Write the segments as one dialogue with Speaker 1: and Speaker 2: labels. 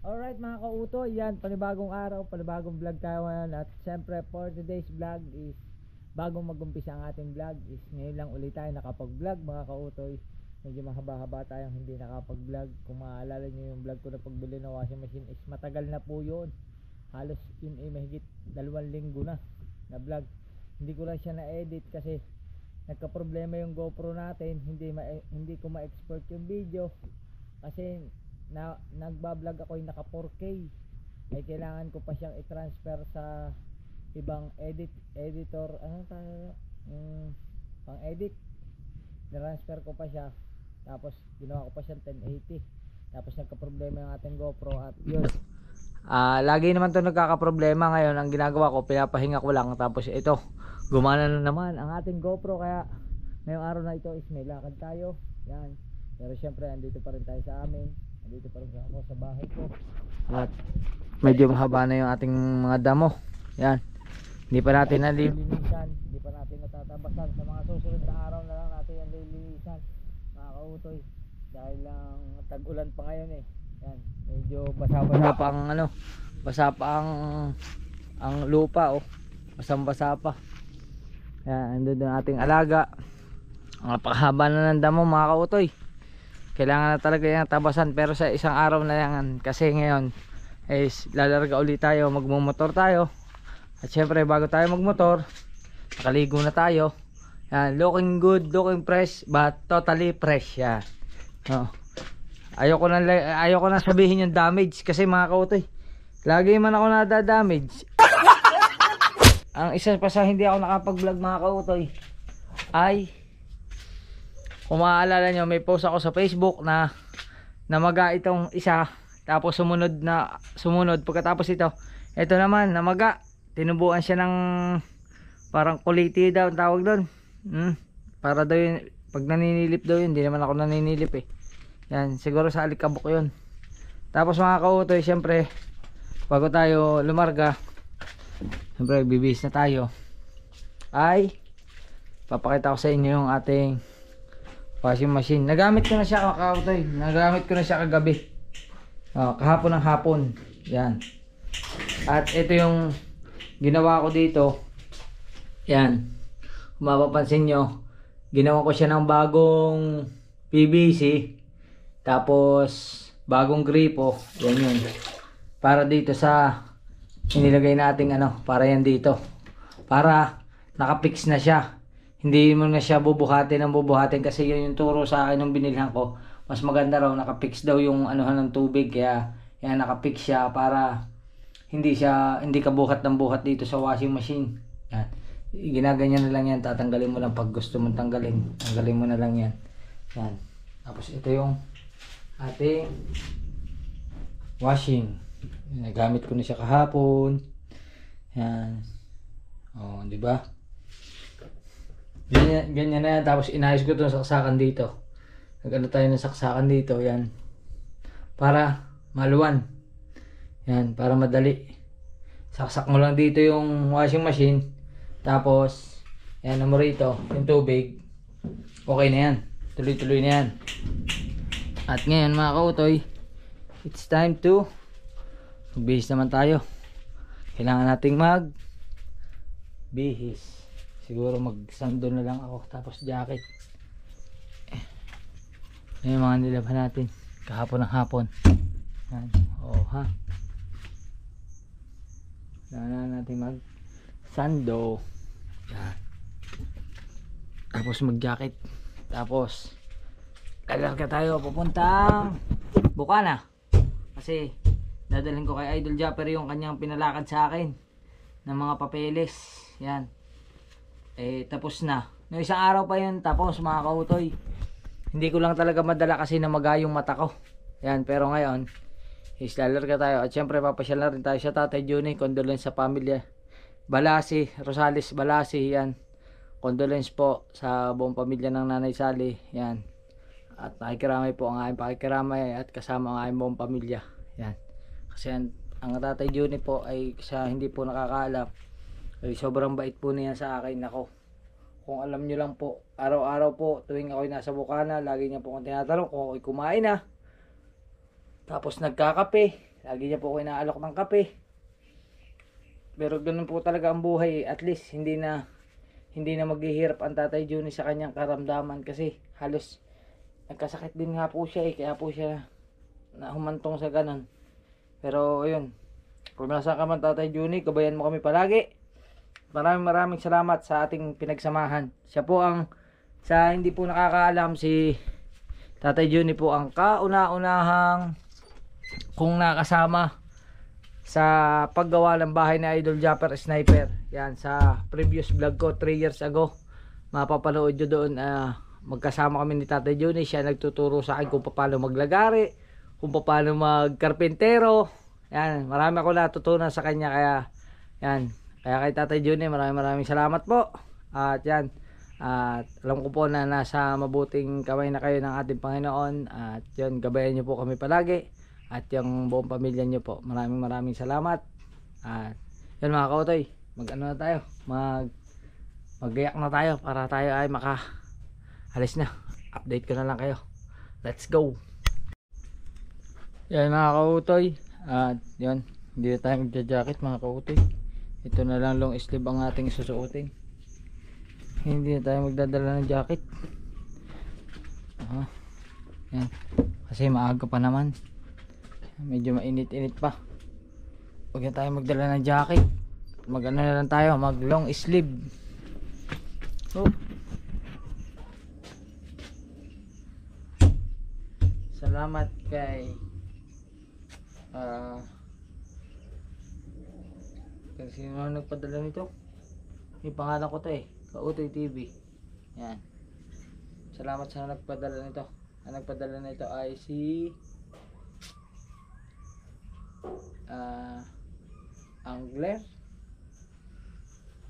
Speaker 1: Alright mga kauto, yan, panibagong araw, panibagong vlog tayo ngayon. At syempre for today's vlog is, bagong mag-umpisa ang ating vlog is, ngayon lang ulit tayo nakapag-vlog mga kautoy. Medyo mahaba-haba tayong hindi nakapag-vlog. Kung maaalala nyo yung vlog ko na pagbili ng washing machine is matagal na po yun. Halos yun ay mahigit 2 linggo na vlog. Hindi ko lang siya na-edit kasi nagka-problema yung GoPro natin. Hindi ko ma-export yung video kasi nagbablog ako yung naka 4K, ay kailangan ko pa siyang i-transfer sa ibang editor, pang edit, transfer ko pa siya, tapos ginawa ko pa siyang 1080, tapos nagka-problema yung ating GoPro at yun, lagi naman to nagkaka-problema. Ngayon ang ginagawa ko, pinapahinga ko lang, tapos ito gumana na naman ang ating GoPro. Kaya ngayong araw na ito is may lakad tayo, yan. Pero syempre andito pa rin tayo sa amin, andito pa rin ako sa bahay ko, at medyo mahaba na yung ating mga damo. Yan, hindi pa natin nalilinisan, hindi pa natin natatabasan. Sa mga susunod na araw na lang natin yan lilinisan mga kautoy, dahil lang tag-ulan pa ngayon eh. Yan, medyo basa-basa pa ang basa pa ang lupa, oh, basang-basa pa. Yan, andun yung ating alaga. Ang napakahaba na ng damo mga kautoy, kailangan na talaga yung tabasan, pero sa isang araw na yan, kasi ngayon is lalarga ulit tayo, magmumotor tayo. At syempre bago tayo magmotor, nakaligo na tayo. Yan, looking good, looking fresh, but totally fresh yan. Ayoko na sabihin yung damage, kasi mga kautoy, lagi man ako nadadamage. Ang isa pa sa hindi ako nakapag-vlog mga kautoy ay, kung maaalala nyo, may post ako sa Facebook na namaga itong isa, tapos sumunod pagkatapos ito naman namaga, tinubuan siya ng parang kuliti daw ang tawag doon. Para daw yun, pag naninilip daw yun, hindi naman ako naninilip eh. Yan, siguro sa alikabok yun. Tapos mga kautoy, syempre bago tayo lumarga, syempre bibihis na tayo, ay papakita ko sa inyo yung ating washing machine. Nagamit ko na siya kakautoy, nagamit ko na siya kagabi, kahapon ng hapon. Yan, at ito yung ginawa ko dito. Yan, kung mapapansin nyo, ginawa ko siya ng bagong PVC, tapos bagong gripo. Yan yun, para dito sa inilagay nating para yan dito, para nakapix na siya. Hindi mo na siya bubuhatin kasi yun yung turo sa akin nung binilhan ko. Mas maganda raw nakapix daw yung ng tubig, kaya yan nakapix siya para hindi ka buhat ng buhat dito sa washing machine. Yan, ginaganyan na lang yan, tatanggalin mo lang pag gusto mong tanggalin mo na lang yan. Yan, tapos ito yung ating washing. Nagamit ko na siya kahapon. Yan, di ba? Ganyan na yan. Tapos inayos ko itong saksakan dito. Nag-ano tayo ng saksakan dito. Yan, para maluwan. Yan, para madali. Saksak mo lang dito yung washing machine, tapos yan mo rito yung tubig, okay na yan, tuloy-tuloy na yan. At ngayon mga kautoy, it's time to magbihis naman tayo. Kailangan nating magbihis. Siguro magsando na lang ako, tapos jacket. Yan yung mga nilabhan natin kahapon ng hapon. Yan, ha, kailangan natin magsando. Yan, tapos mag jacket, tapos kalarga tayo papuntang Bukana, kasi dadalhin ko kay Idol Japper yung kanyang pinalakad sa akin ng mga papeles. Yan, tapos na. No, isang araw pa yun tapos mga kautoy. Hindi ko lang talaga madala kasi namaga yung mata ko. Yan, pero ngayon is lalarga tayo. At syempre papasyal na rin tayo sa Tatay Juni. Condolence sa pamilya Balasi, Rosales Balasi. Yan, condolence po sa buong pamilya ng Nanay Sally. Yan, at nakikiramay po ang aking pakikiramay at kasama ang aking buong pamilya. Yan, kasi ang Tatay Juni po ay sa hindi po nakakaalam ay sobrang bait po niya sa akin. Ako, kung alam nyo lang po, araw-araw po tuwing ako'y nasa Bukana, lagi niya po akong tinatanong kung ako'y kumain na, tapos nagkakape, Lagi niya po ako inaalok ng kape. Pero ganun po talaga ang buhay. At least hindi na maghihirap ang Tatay Juni sa kanyang karamdaman kasi halos nagkasakit din nga po siya kaya po siya humantong sa ganun. Pero ayun, kung nasa ka man Tatay Juni, gabayan mo kami palagi. Maraming salamat sa ating pinagsamahan. Siya po ang, sa hindi po nakakaalam, si Tatay Juni po ang kauna-unahang kung nakasama sa paggawa ng bahay ni Idol Japper Sniper. Yan, sa previous vlog ko 3 years ago, mapapanood nyo doon. Magkasama kami ni Tatay Juni. Siya nagtuturo sa akin kung paano maglagari, kung paano magkarpentero. Yan, marami ako natutunan sa kanya. Kaya yan, kaya kay Tatay Juni maraming salamat po. At yan, at alam ko po na nasa mabuting kamay na kayo ng ating Panginoon. At yun, gabayan nyo po kami palagi. At yung buong pamilya nyo po, maraming salamat. At yun mga kautoy, mag-ano na tayo, maggayak na tayo para tayo ay alis na. Update ko na lang kayo. Let's go. Yan mga kautoy. At yun, hindi na tayo magja-jacket mga kautoy. Ito na lang long sleeve ang ating susuotin. Hindi na tayo magdadala ng jacket. Yan, kasi maaga pa naman, medyo mainit-init pa. Huwag na tayo magdala ng jacket. Mag-ano na lang tayo, mag long sleeve. Salamat kay sino nagpadala nito. Yung pangalan ko to Kautoy TV. Yan, salamat sa nagpadala nito. Ang nagpadala nito ay si Angler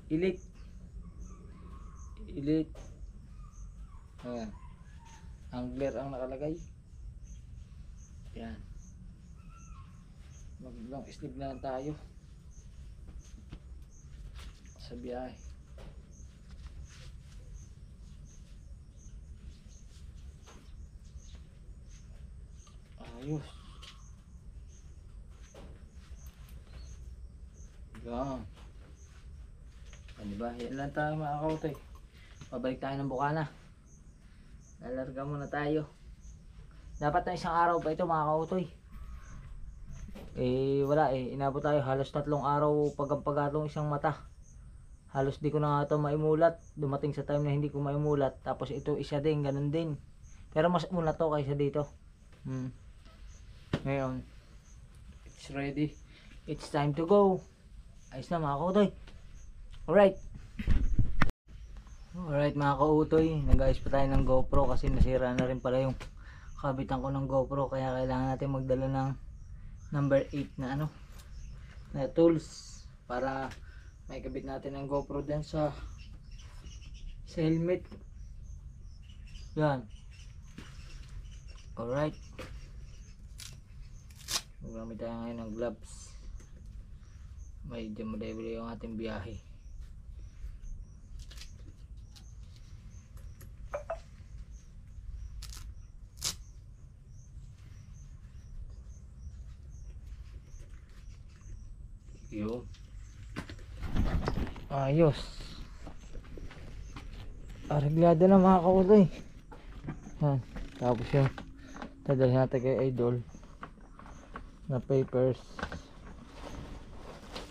Speaker 1: Elite. Ayan, Angler ang nakalagay. Yan, mag long sleeve na lang tayo sa biyahe. Ayos. Yan, diba? Yan lang tayo mga kautoy. Pabalik tayo ng Bukana. Lalarga muna tayo. Dapat na isang araw pa ito mga kautoy. Wala inabot tayo halos 3 araw pagampagatong isang mata. Halos di ko na nga ito maimulat. Dumating sa time na hindi ko maimulat. Tapos ito isa din, ganun din. Pero mas muna to kaysa dito. Ngayon, it's ready. It's time to go. Ayos na mga kautoy. Alright mga kautoy, nag-ayos pa tayo ng GoPro kasi nasira na rin pala yung kabitan ko ng GoPro. Kaya kailangan natin magdala ng number 8 na na tools para may kabit natin ang GoPro dyan sa helmet. Yan. Alright, magamit tayo ngayon ng gloves. Medyo madali yung ating biyahe. Yun, ayos. Areglado na mga kautoy. Tapos yung dadalhin natin kay Idol na papers.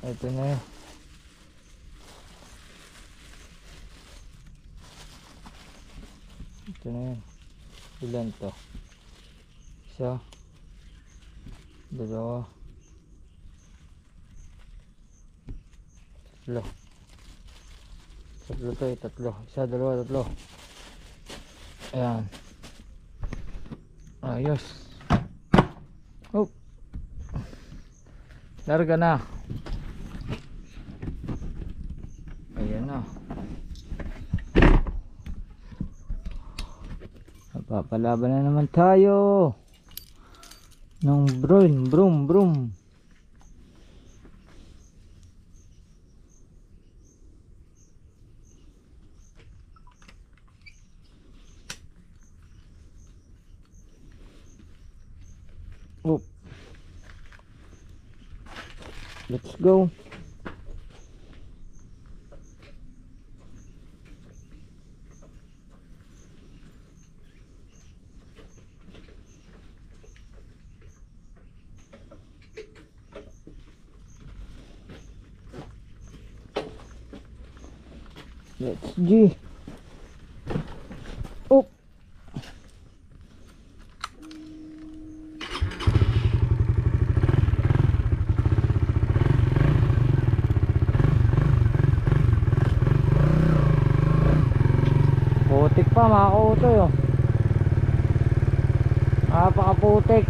Speaker 1: Ito na yun. Ito na yun. Ilan to? Isa, dalawa, tatlo. Isa, dalawa, tatlo. Ayan, ayos. Larga na. Ayan na. Papalaban na naman tayo ng broom. Let's go. Let's G. Oh. Putik pa mga kautoy oh. Napakaputik.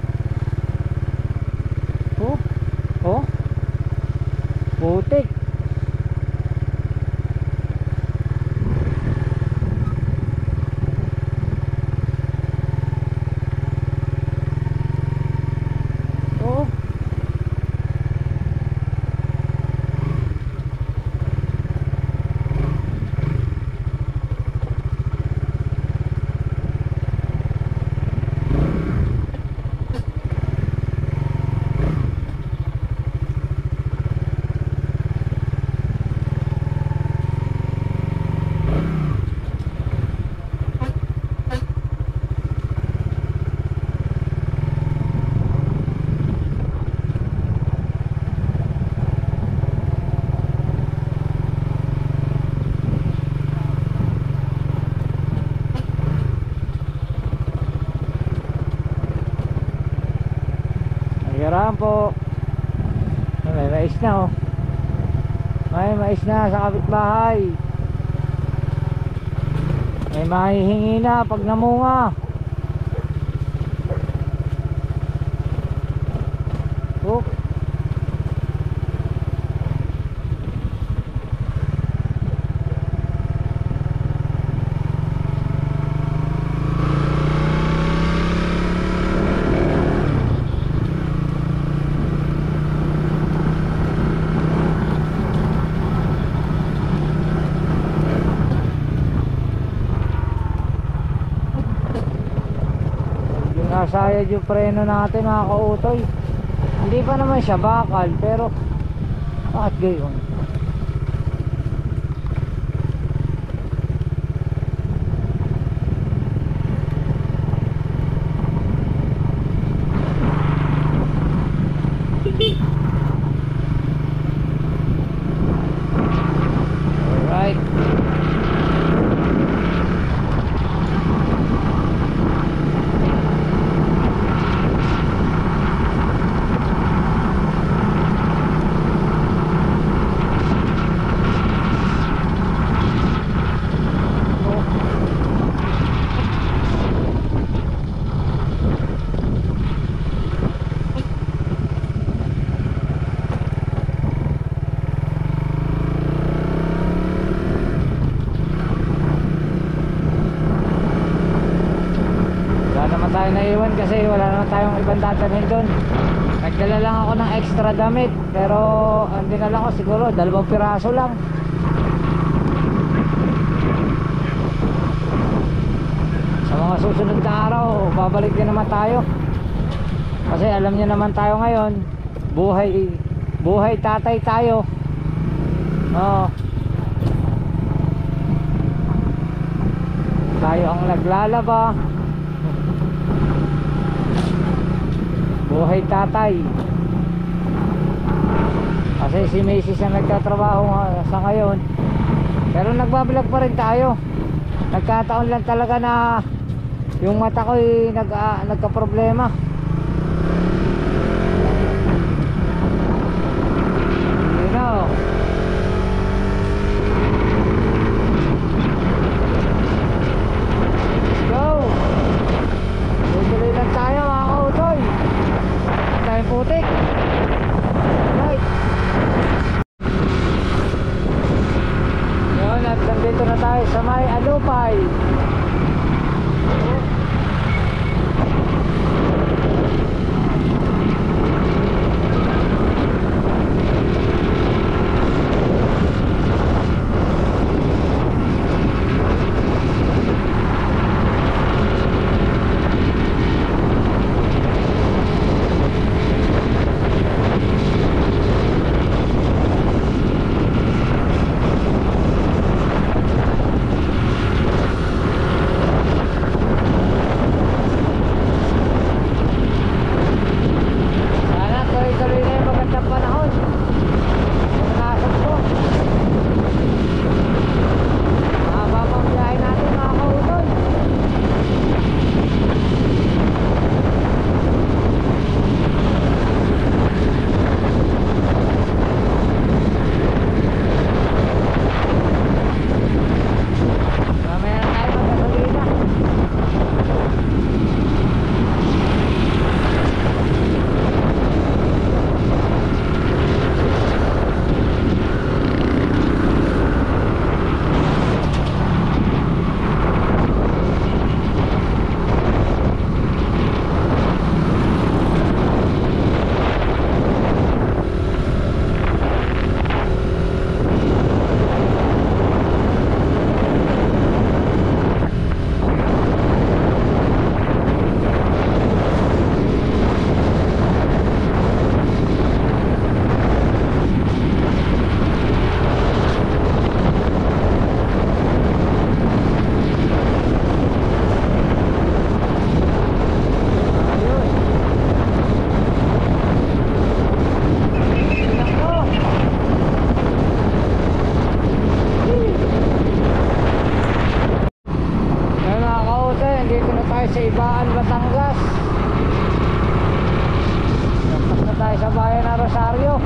Speaker 1: Oh. Oh. Putik. Nagkaraan po. May mais na oh. May mais na sa kapitbahay. May mahihingi na pag namunga. Oh. Nasayad yung preno natin mga kautoy. Hindi pa naman siya bakal, pero bakit gayon? Alright. Tayo naiwan kasi wala naman tayong ibang dadalhin doon. Nagdala lang ako ng extra damit, pero ang dinala ko siguro 2 piraso lang. Sa mga susunod na araw babalik din naman tayo, kasi alam niyo naman tayo ngayon, buhay tatay tayo. Tayo ang naglalaba, buhay tatay. Kasi si Macy's ang nagtatrabaho sa ngayon, pero nagbablog pa rin tayo. Nagkataon lang talaga na yung mata ko nagka-problema. You know, let's go. Tuloy lang tayo mga kautoy. Tayong putik. Right. Yun, at nandito na tayo sa may Alupay. sa Rosario.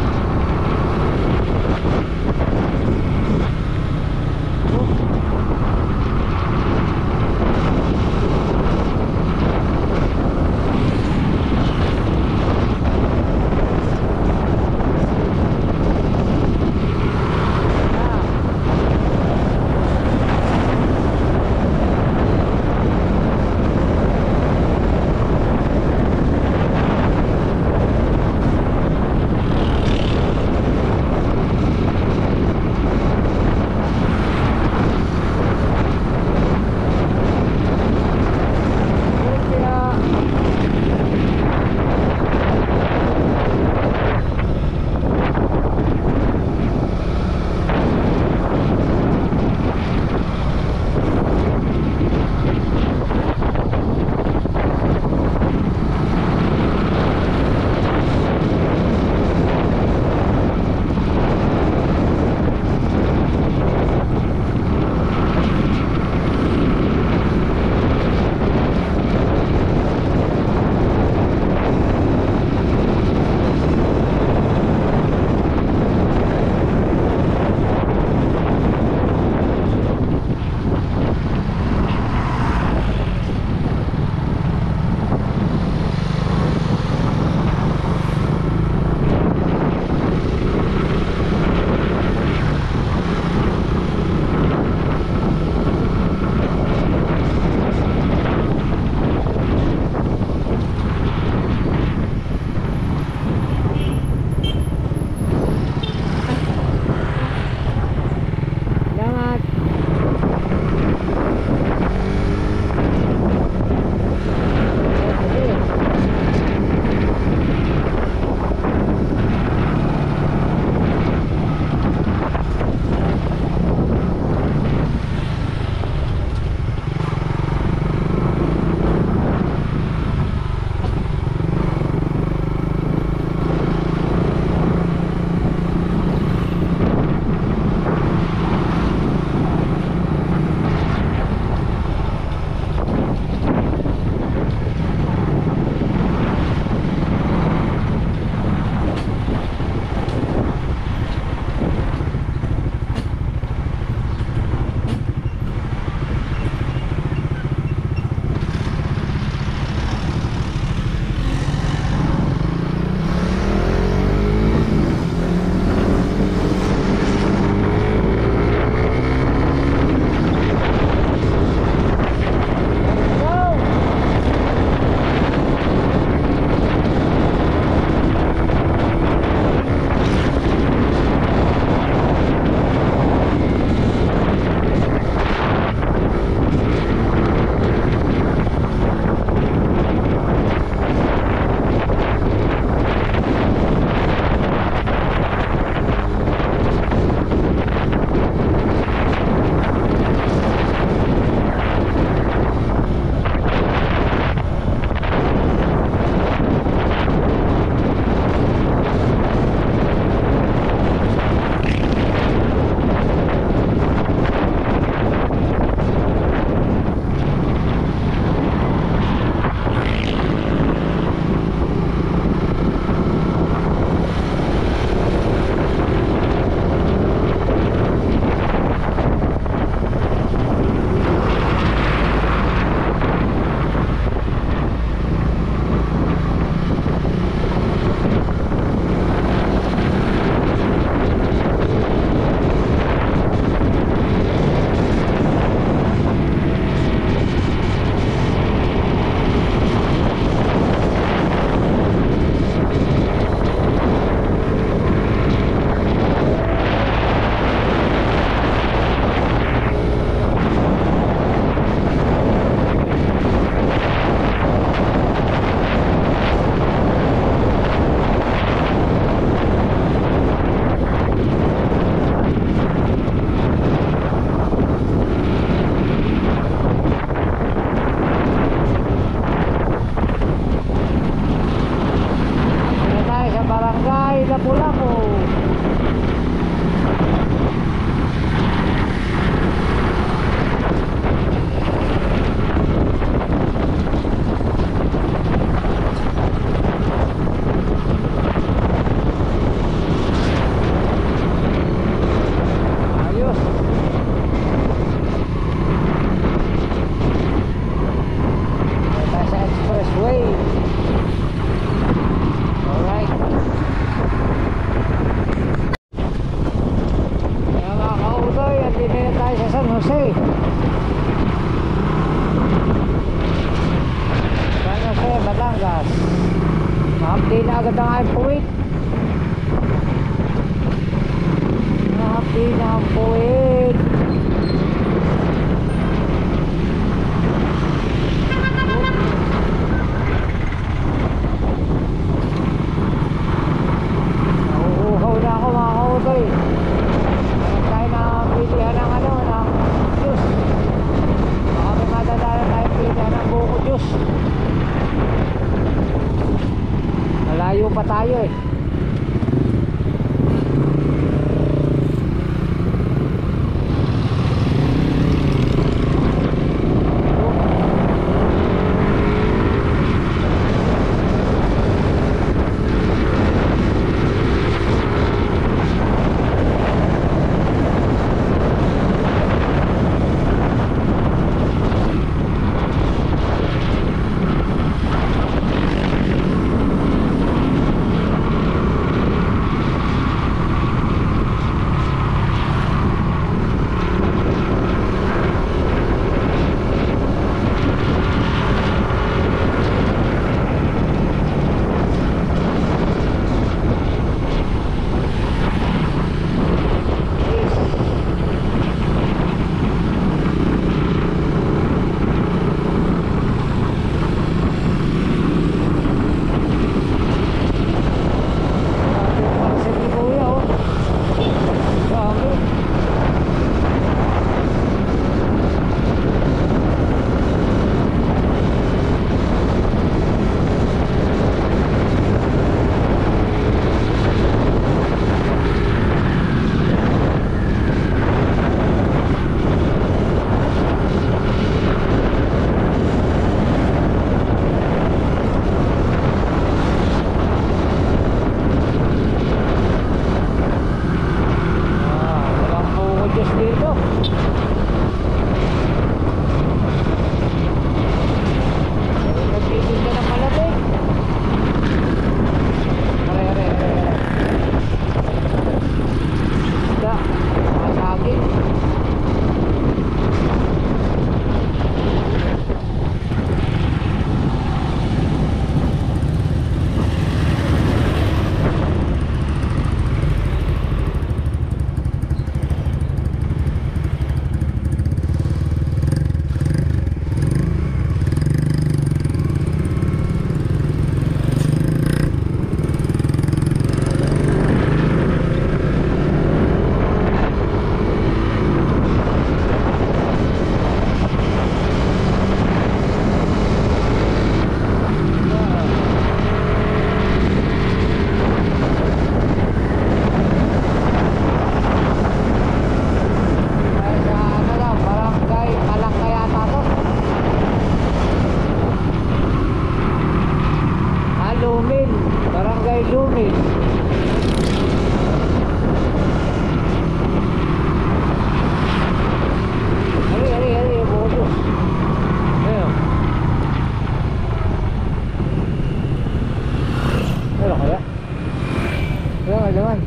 Speaker 1: Wala laman.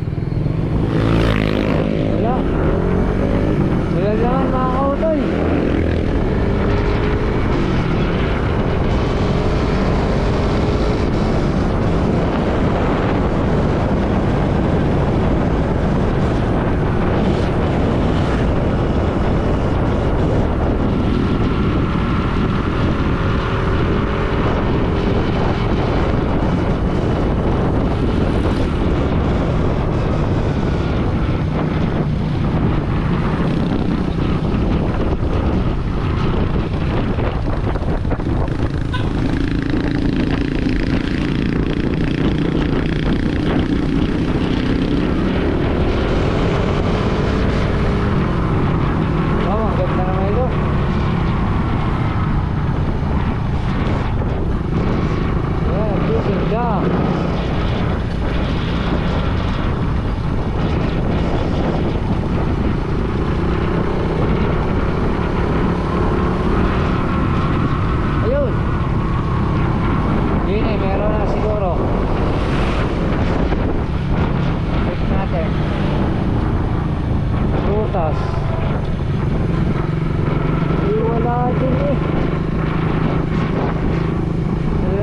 Speaker 1: Wala. Wala laman mga kautoy.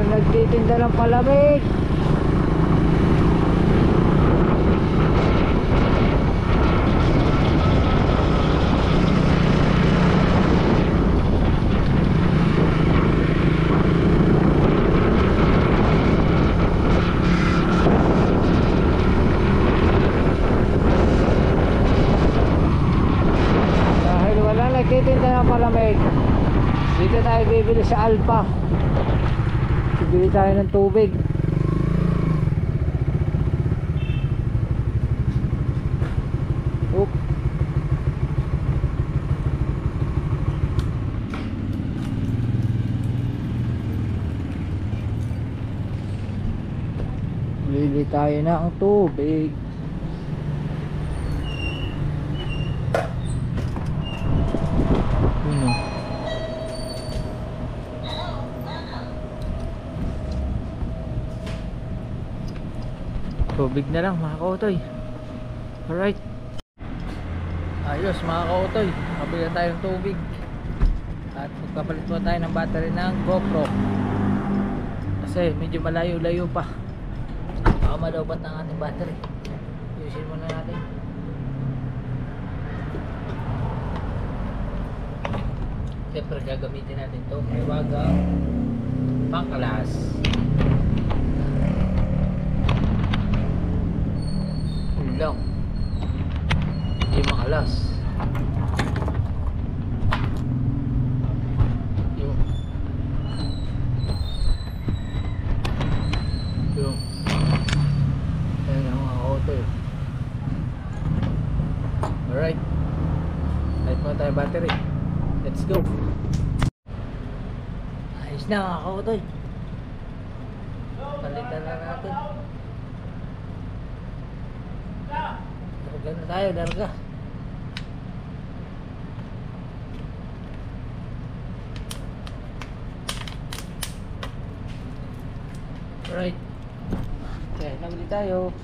Speaker 1: Nagtitinda ng palamig. Dahil wala nagtitinda ng palamig, dito tayo bibili sa Alpha. Bili tayo ng tubig. Oop. Bili tayo ng tubig. Tubig na lang mga kautoy. Alright. Ayos mga kautoy, mabili na tayong tubig. At magpapalit po tayo ng battery ng GoPro. Kasi medyo malayo-layo pa. Baka malaubat ng ating battery. Ayusin muna natin. Siyempre gagamitin natin ito. May wagang pangkalas. Lang hindi makalas yung ayan ang mga auto. Alright, light mo tayo battery. Let's go. Ayos na mga auto. Palitan na natin. Ganda tayo, darga. Alright. Okay, nabili tayo.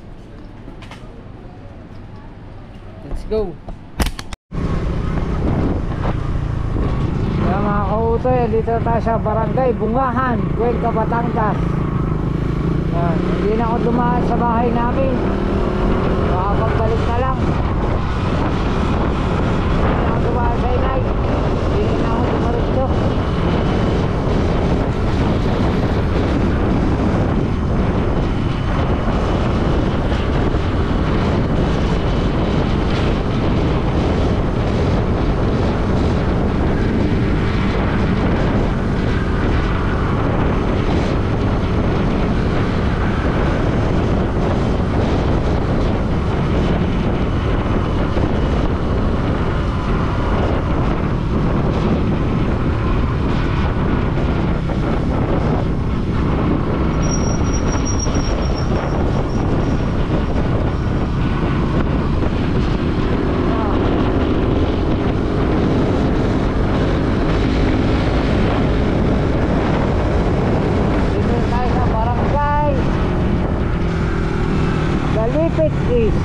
Speaker 1: Let's go. Kaya mga kautoy, dito tayo sa Barangay Bungahan, Cuenca, Batangas. Hindi na ako dumaan sa bahay namin. Pagbalik na lang. Hindi ako dumaan sa inay. Hindi na ako dumarito. East.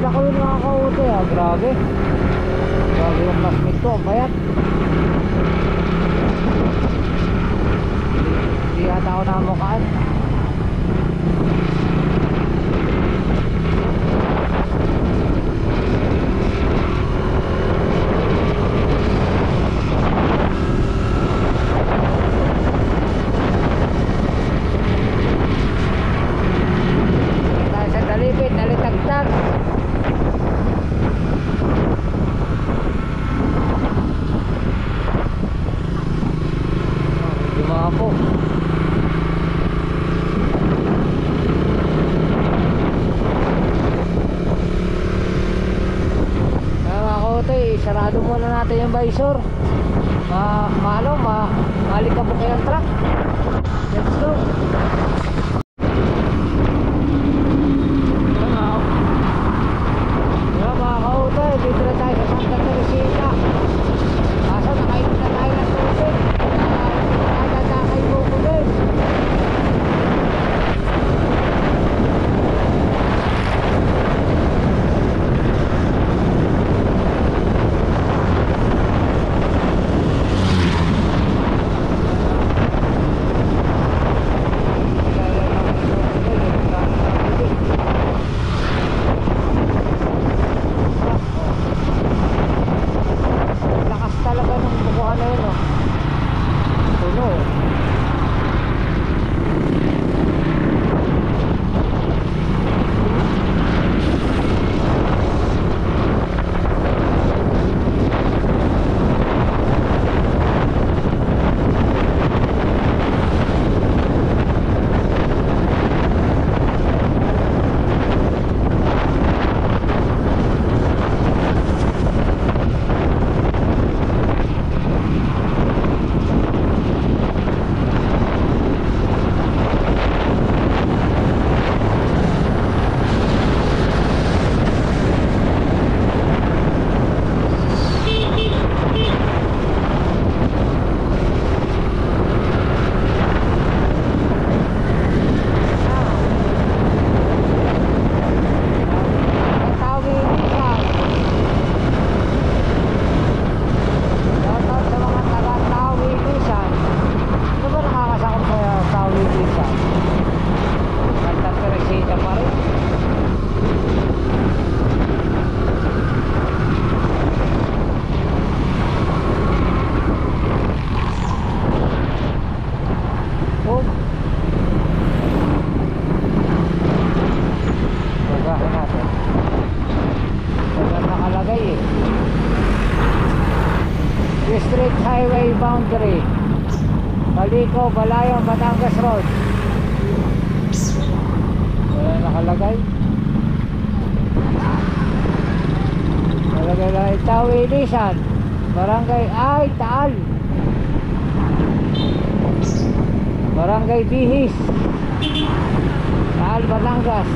Speaker 1: Ako yung nakakaute grabe. Grabe yung classmate ko, bayat. Hindi yata ako namukaan. Tayo sa Dalipit, Nalitagtag. Po. Kaya mga kote, sarado muna natin yung visor. Malikabok yung truck. Let's go. Kaya mga kote, dito na tayo sa Santa Teresita. Kaso nakainit na tayo ng tubig. District Highway Boundary, Balico, Balayan, Batangas Road. Wala nakalagay. Nakalagay lang Tawi Lisan, Barangay Ay Taal, Barangay Bihis, Taal, Batangas.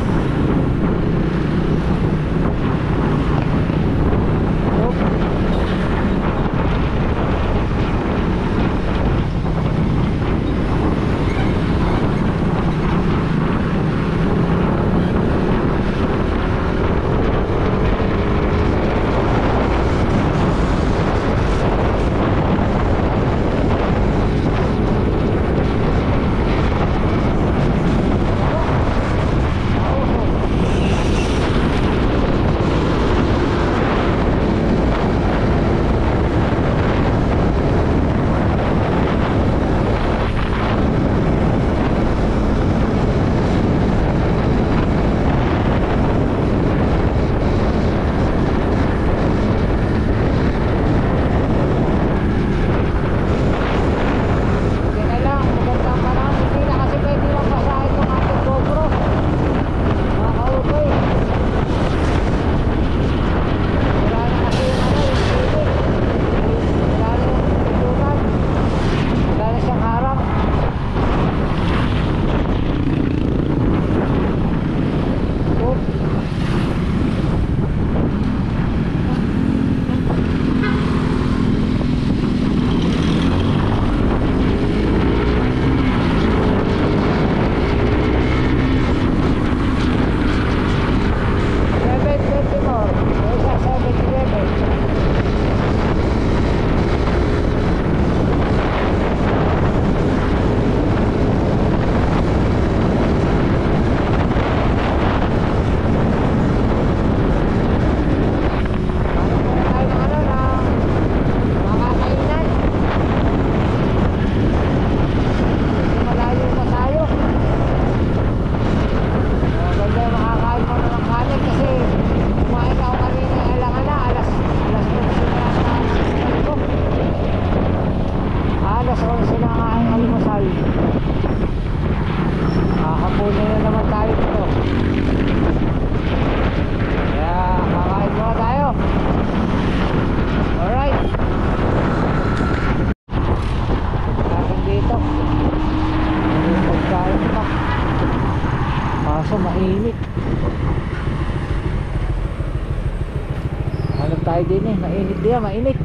Speaker 1: tayo din eh. Mainit din, mainit.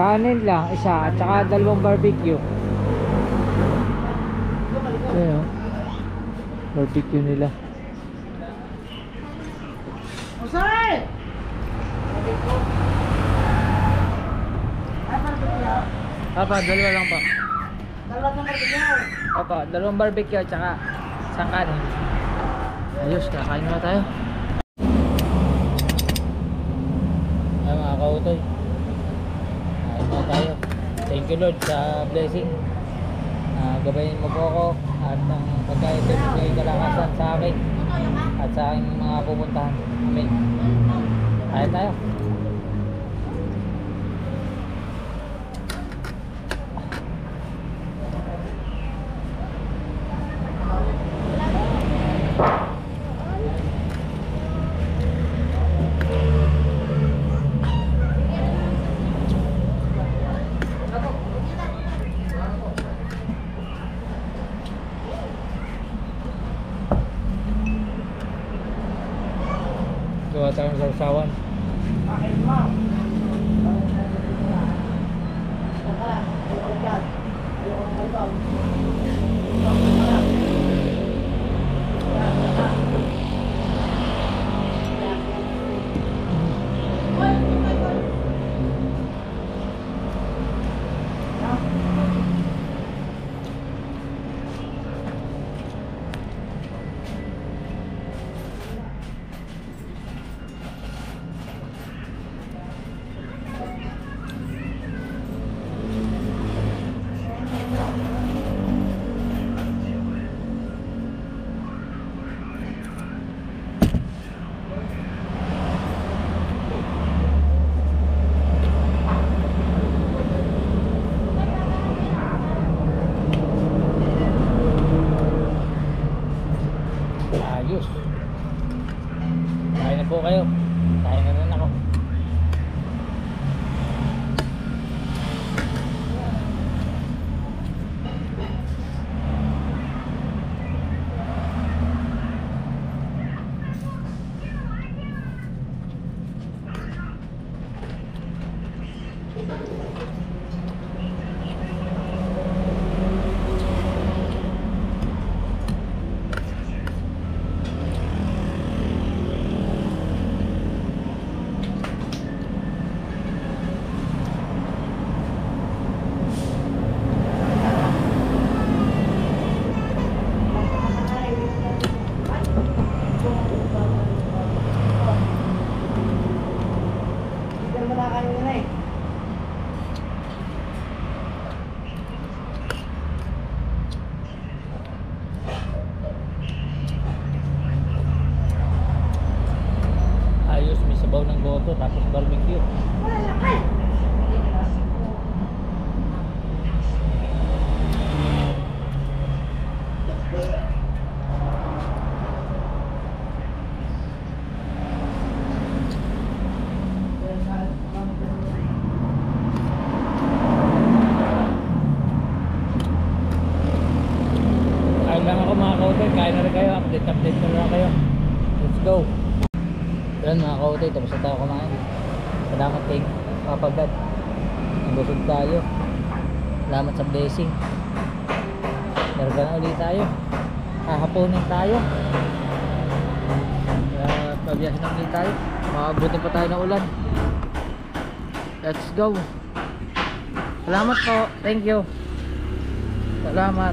Speaker 1: Kanin lang, isa, at saka dalawang barbecue. Ayan, barbecue nila.
Speaker 2: Usay!
Speaker 1: Papa, dalawa lang po.
Speaker 2: Dalawang barbecue.
Speaker 1: Papa, dalawang barbecue at saka isang kanin. Ayos, kakain na tayo. Ay mga kautoy, kain na tayo. Thank you Lord sa blessing. Gabayin mo po ako at ang pagkain ko ay kalakasan sa akin at sa aking mga pupuntahan. Amen. Kain tayo. Gawa tayong sausawan. Ayos. Kain na po kayo. Kain na rin ako. Ayos, may sabaw ng goto tapos barbecue. kain na rin kayo. Update na lang kayo. Let's go. Yan mga kautoy, tapos na tayo kumain. Salamat kay Papa God. Nabusog tayo. Salamat sa blessing. Larga na ulit tayo. Hahaponin tayo. Pabiyahin na ulit tayo. Makabutin pa tayo ng ulan. Let's go. Salamat po. Thank you. Salamat.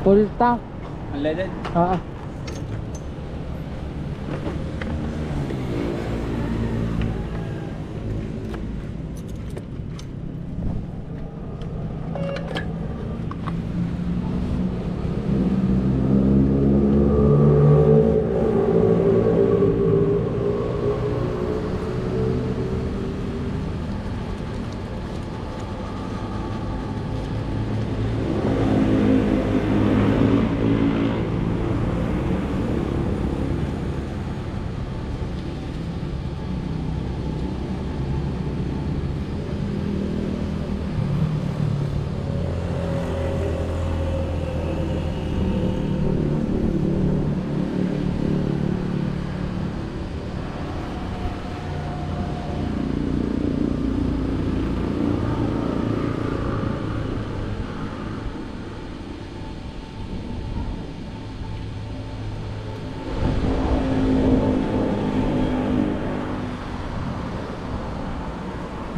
Speaker 1: Full tank.
Speaker 3: Unleaded?
Speaker 1: Ah.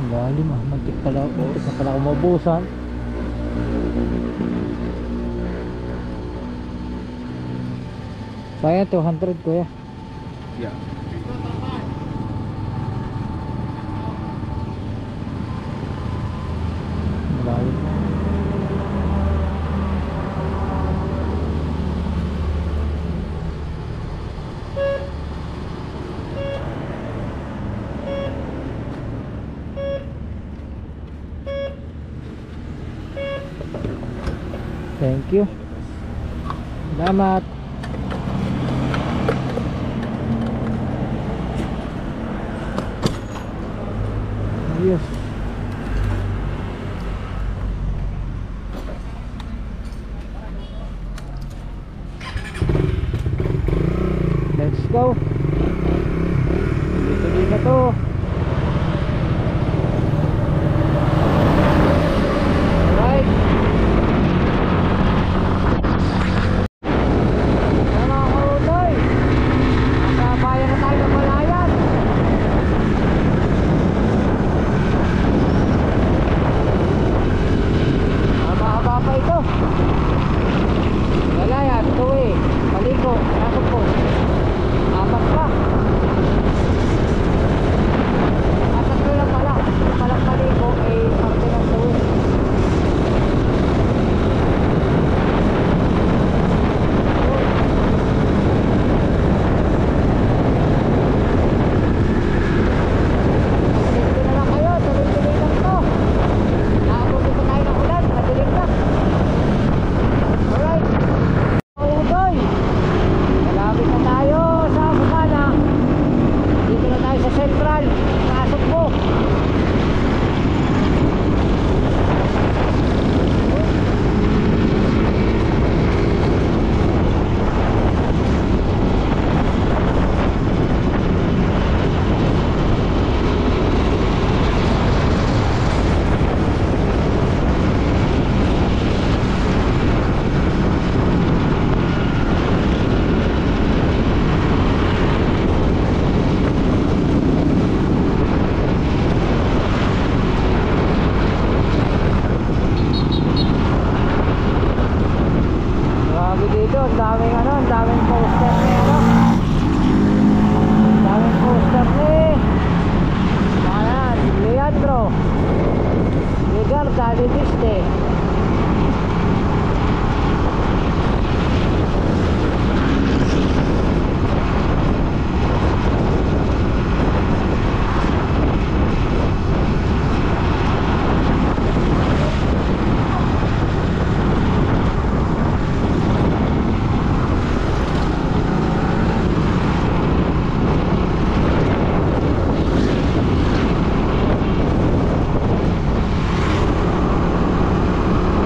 Speaker 1: Lalim ah, mantik na pala ako maubusan. Kaya 200 kuya.
Speaker 3: Yeah.
Speaker 1: Lalim. Thank you. Salamat. Yes. Let's go. Tuloy na to. Right. Mga kautoy, nasa bayan na tayo ng Malayan. Mahaba pa ito. Malayan, Tuwi, Paliko, Rakot po. Apat pa. Tatlo lang pala. Palang Paliko ay parte ng Tuwi. Dito na lang kayo, tuloy-tuloy lang to. Naabuti pa tayo ng ulan, madilim na. Alright. Udoy, malapit na tayo sa Bukana. Dito na tayo sa Central, pasok mo. Grabe dito, ang daming ang daming poster ni ang daming poster ni Leandro Legarda Lidiste.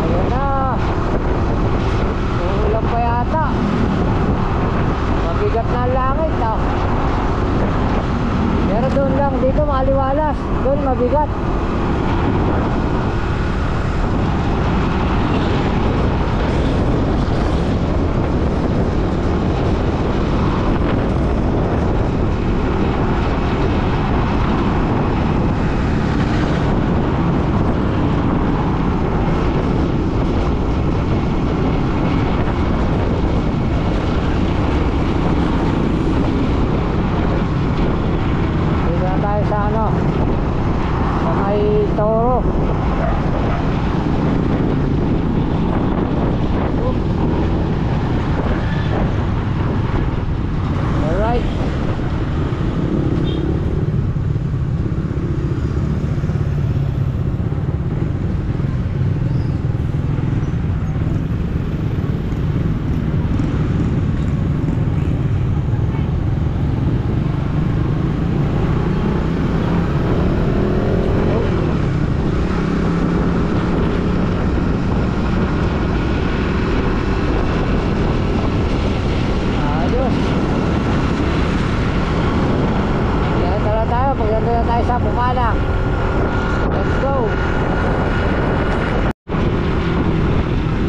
Speaker 1: Ayan na, uulan pa yata. Mabigat na ang langit pero doon lang, dito maliwalas, doon mabigat. sa Bukana. Let's go.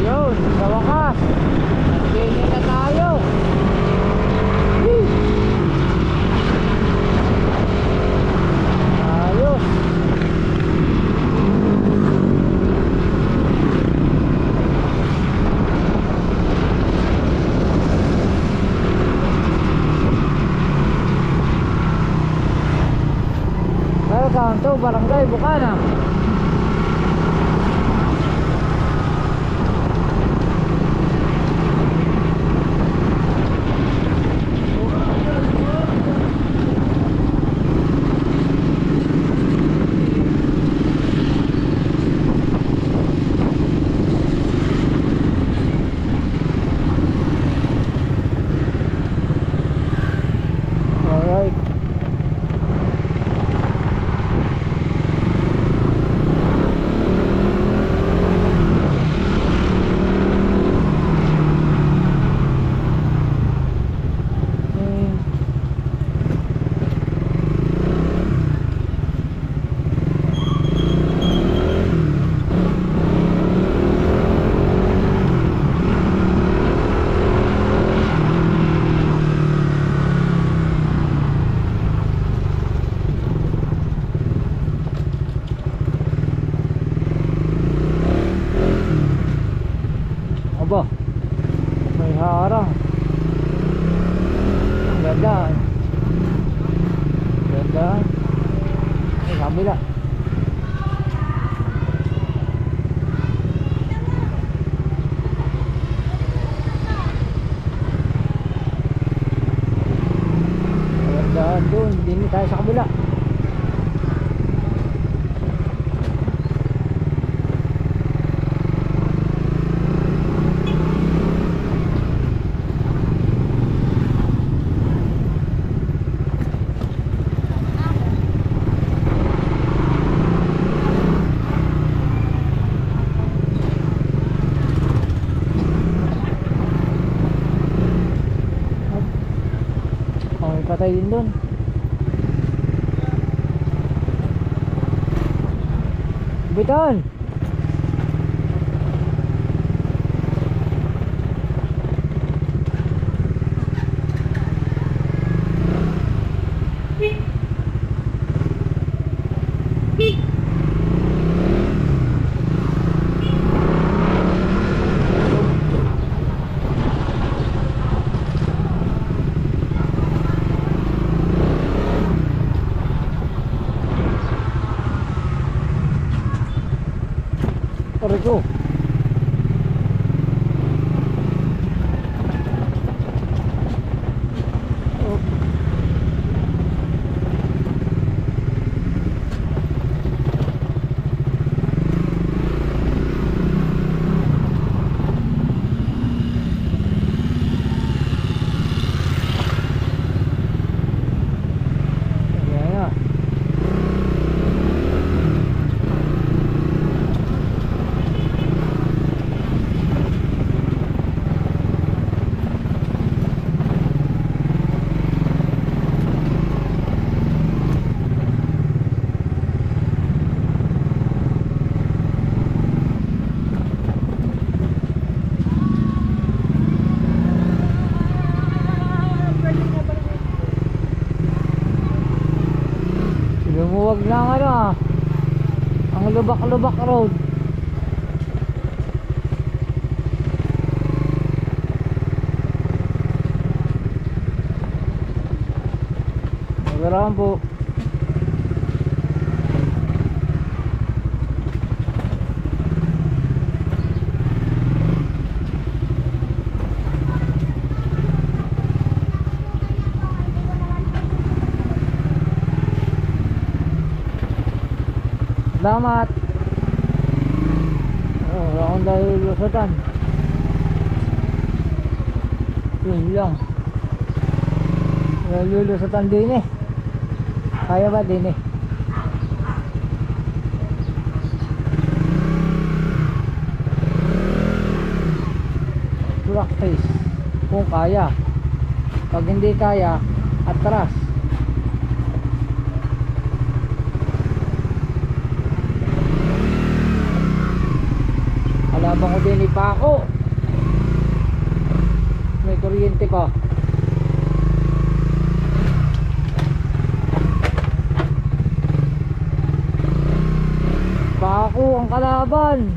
Speaker 1: Yun, sa wakas nag-ganyan na tayo. Woo! Ayos. Welcome to Barangay Bukana. Alright. Aba, may harang. Ganda. Ganda. Ay, kabila. Ganda doon. Hindi tayo sa kabila. Patay din doon. Bitan. Rico. Lumuwag na ang ano, ang lubak-lubak road. Magarahan po. Salamat. Oh, wala akong dahil lusatan. Yun lang. Wala lulusatan din eh. Kaya ba din eh? Rock face. Kung kaya. Pag hindi kaya, atras. Kalaban ko din ipako. May kuryente pa. Pako ang kalaban.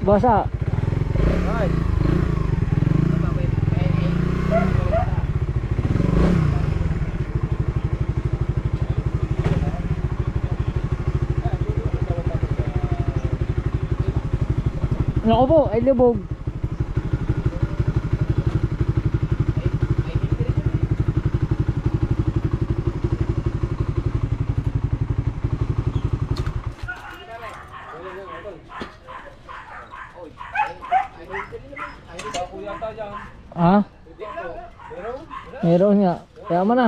Speaker 1: Basa. Naku po, ay lubog. Ha? Meron nga. Kaya mo na.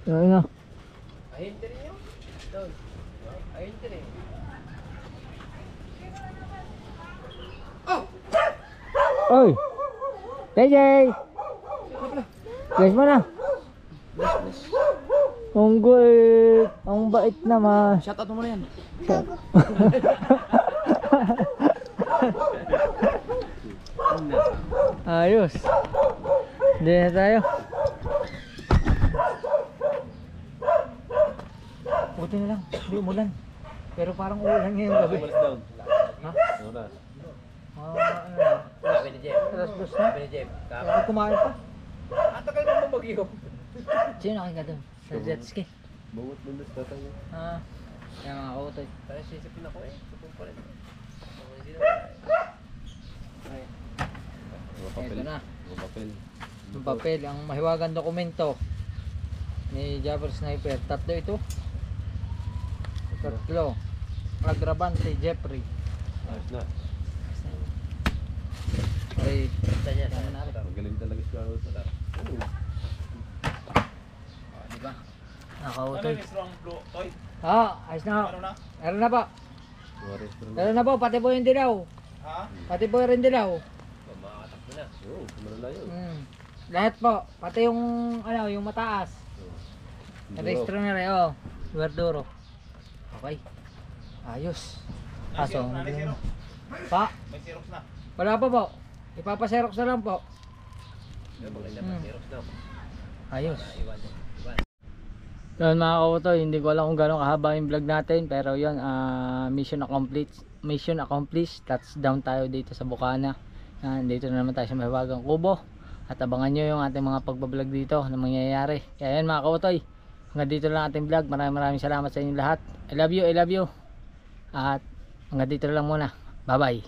Speaker 1: Meron nga. Oy! JJ! Guys mo na. Ang good. Ang bait naman.
Speaker 3: Shout out mo na yan.
Speaker 1: Ayos. Hindi na tayo. Buti na lang. Hindi umulan. Pero parang ulan ngayong gabi.
Speaker 3: down.
Speaker 1: Ha?
Speaker 3: Ano na?
Speaker 1: Ano na?
Speaker 2: Sabi ni Jeff.
Speaker 1: Alas dos na.
Speaker 2: Sabi ni Jeff.
Speaker 1: Ako kumain pa.
Speaker 2: Ang tagal mo bagyo.
Speaker 1: Sino nakita doon? Sa jet ski.
Speaker 3: Bawat bundas tatay.
Speaker 1: Ah. Kaya mga kautoy.
Speaker 2: Parang sisipin ako eh. Tupong pa rin.
Speaker 1: Ito na.
Speaker 3: Papel.
Speaker 1: Ang papel, ang mahiwagang dokumento ni Jabber Sniper. Tatlo ito. Tatlo. Agravante Jeffrey.
Speaker 3: Ayos na.
Speaker 1: Okay.
Speaker 2: Tanya
Speaker 1: Tama na rin.
Speaker 3: Magaling talaga siya.
Speaker 1: Diba? Nakautoy.
Speaker 2: strong blue toy?
Speaker 1: Ayos na.
Speaker 2: na?
Speaker 1: Meron na po. Meron na po. Pati po yung dilaw.
Speaker 2: Ha?
Speaker 1: Pati po yung dilaw.
Speaker 2: Makakatakbo na.
Speaker 3: Oo, kumara na yun.
Speaker 1: Lahat po. Pati yung ano, yung mataas. Registro na rin. Oh. Verduro. Okay. Ayos. Kaso. Pa.
Speaker 2: May Xerox na.
Speaker 1: Wala pa po. Ipapaserox na lang po.
Speaker 2: Xerox na.
Speaker 1: Ayos.
Speaker 2: Iwan.
Speaker 1: Yun mga kautoy, hindi ko alam kung gano'ng kahaba yung vlog natin, pero yun, mission accomplished. Touchdown tayo dito sa Bukana. Dito na naman tayo sa Mahiwagang Kubo, at abangan nyo yung ating mga pagbablog dito na mangyayari. Kaya yun mga kautoy, hanggang dito lang ating vlog. Maraming salamat sa inyo lahat. I love you, at hanggang dito lang muna. Bye bye.